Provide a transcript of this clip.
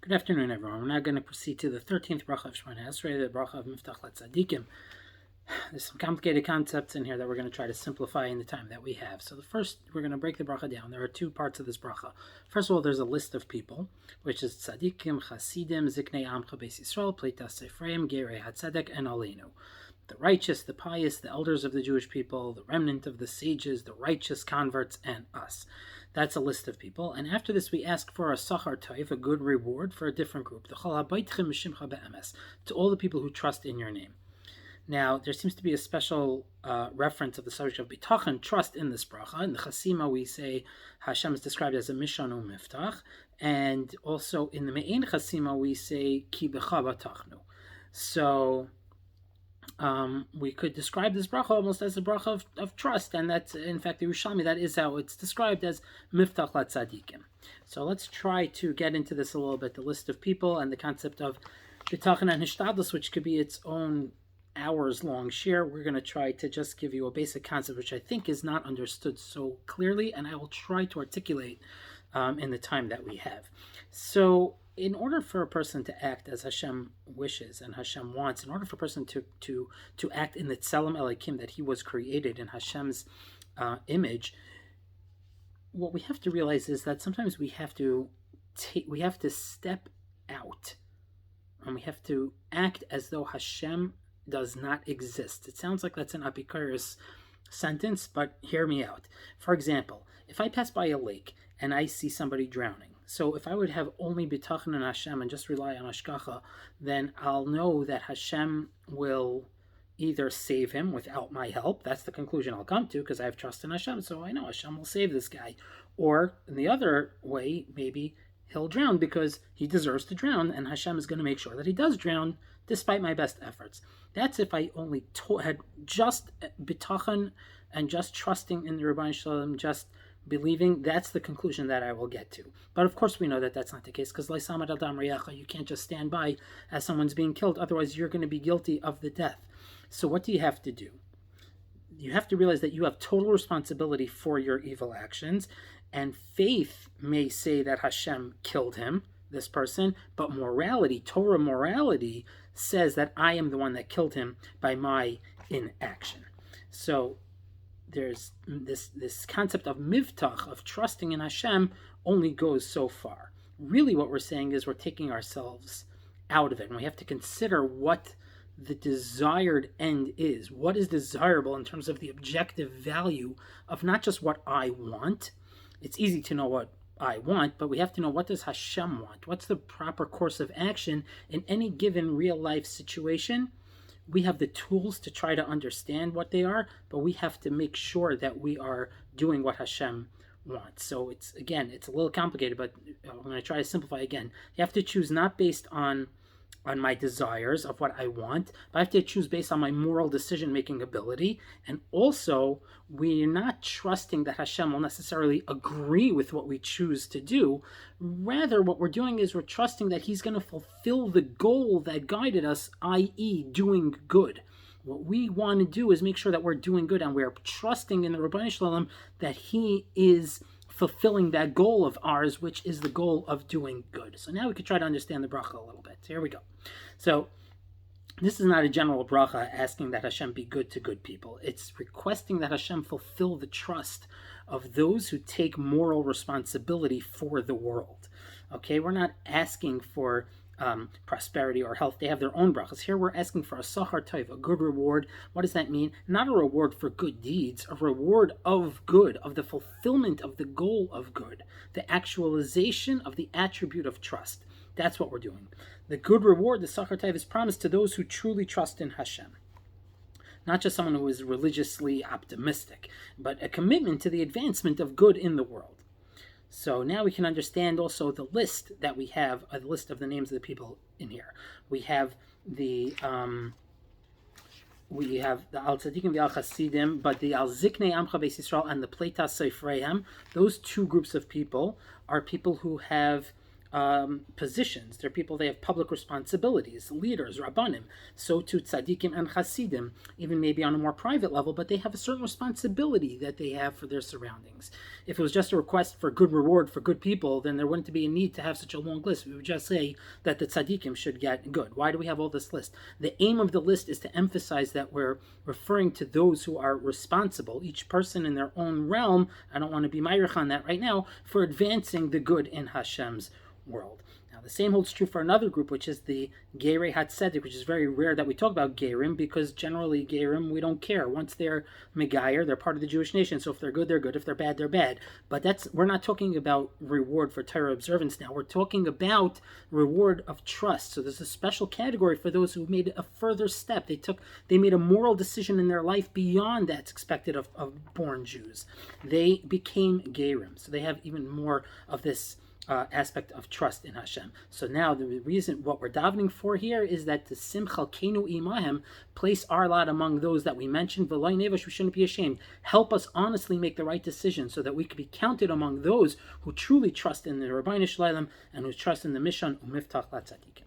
Good afternoon, everyone. We're now going to proceed to the 13th bracha of Shemona Esrei, the bracha of מבטח Ltzadikim. There's some complicated concepts in here that we're going to try to simplify in the time that we have. So the first, we're going to break the bracha down. There are two parts of this bracha. First of all, there's a list of people, which is tzadikim, chasidim, ziknei amcha beis Yisrael, pleitas Ephraim, gerei hatzedek, and aleinu. The righteous, the pious, the elders of the Jewish people, the remnant of the sages, the righteous converts, and us. That's a list of people. And after this, we ask for a sachar toiv, a good reward for a different group. To all the people who trust in your name. Now, there seems to be a special reference of the subject of bitachon, trust, in this bracha. In the Chasima, we say Hashem is described as a mishanu miftach. And also in the Me'ein Chasima, we say ki becha batachnu. So we could describe this bracha almost as a bracha of trust, and that's, in fact, the Yerushalmi, that is how it's described, as מבטח Ltzadikim. So let's try to get into this a little bit, the list of people and the concept of bitachon and hishtadlus, which could be its own hours-long share. We're going to try to just give you a basic concept, which I think is not understood so clearly, and I will try to articulate in the time that we have. So in order for a person to act as Hashem wishes and Hashem wants, in order for a person to act in the Tselem Elokim, that he was created in Hashem's image, what we have to realize is that sometimes we have to step out, and we have to act as though Hashem does not exist. It sounds like that's an apikaris sentence, but hear me out. For example, if I pass by a lake and I see somebody drowning, so if I would have only bitachon in Hashem and just rely on hashgacha, then I'll know that Hashem will either save him without my help. That's the conclusion I'll come to, because I have trust in Hashem, so I know Hashem will save this guy. Or in the other way, maybe he'll drown because he deserves to drown, and Hashem is going to make sure that he does drown despite my best efforts. That's if I only had just bitachon and just trusting in the Rebbeinu Shalom, just believing. That's the conclusion that I will get to. But of course we know that that's not the case, because you can't just stand by as someone's being killed, otherwise you're going to be guilty of the death. So what do you have to do? You have to realize that you have total responsibility for your evil actions, and faith may say that Hashem killed him, this person, but morality, Torah morality, says that I am the one that killed him by my inaction. So there's this concept of mivtach, of trusting in Hashem, only goes so far. Really what we're saying is we're taking ourselves out of it, and we have to consider what the desired end is. What is desirable in terms of the objective value of not just what I want. It's easy to know what I want, but we have to know, what does Hashem want? What's the proper course of action in any given real life situation? We have the tools to try to understand what they are, but we have to make sure that we are doing what Hashem wants. So it's a little complicated, but I'm going to try to simplify again. You have to choose not based on my desires of what I want, but I have to choose based on my moral decision-making ability. And also, we're not trusting that Hashem will necessarily agree with what we choose to do. Rather, what we're doing is we're trusting that he's going to fulfill the goal that guided us, i.e. doing good. What we want to do is make sure that we're doing good, and we're trusting in the Rebbeinu Shalom that he is fulfilling that goal of ours, which is the goal of doing good. So now we could try to understand the bracha a little bit. So here we go. So this is not a general bracha asking that Hashem be good to good people. It's requesting that Hashem fulfill the trust of those who take moral responsibility for the world. Okay, we're not asking for prosperity or health. They have their own brachas. Here we're asking for a sachar toiv, a good reward. What does that mean? Not a reward for good deeds, a reward of good, of the fulfillment of the goal of good, the actualization of the attribute of trust. That's what we're doing. The good reward, the sachar toiv, is promised to those who truly trust in Hashem. Not just someone who is religiously optimistic, but a commitment to the advancement of good in the world. So now we can understand also the list that we have, a list of the names of the people in here. We have the al tzadikim v'al chasidim, but the al ziknei amcha beis Yisrael and the pleitas Ephraim, those two groups of people are people who have positions. They're people, they have public responsibilities, leaders, rabbanim. So too tzadikim and chasidim, even maybe on a more private level, but they have a certain responsibility that they have for their surroundings. If it was just a request for good reward for good people, then there wouldn't be a need to have such a long list. We would just say that the tzadikim should get good. Why do we have all this list? The aim of the list is to emphasize that we're referring to those who are responsible, each person in their own realm. I don't want to be myrich on that right now, for advancing the good in Hashem's world. Now, the same holds true for another group, which is the Gerei HaTzedek, which is very rare that we talk about Gerim, because generally Gerim, we don't care. Once they're Megayer, they're part of the Jewish nation, so if they're good, they're good. If they're bad, they're bad. But we're not talking about reward for Torah observance now. We're talking about reward of trust. So there's a special category for those who made a further step. They made a moral decision in their life beyond that's expected of born Jews. They became Gerim, so they have even more of this aspect of trust in Hashem. So now the reason, what we're davening for here is that the Simcha Kenu Imahem, place our lot among those that we mentioned, V'loi Nevash, we shouldn't be ashamed. Help us honestly make the right decision so that we could be counted among those who truly trust in the Rabbeinu Shalom and who trust in the Mission U'Mivtach L'Tzadikim.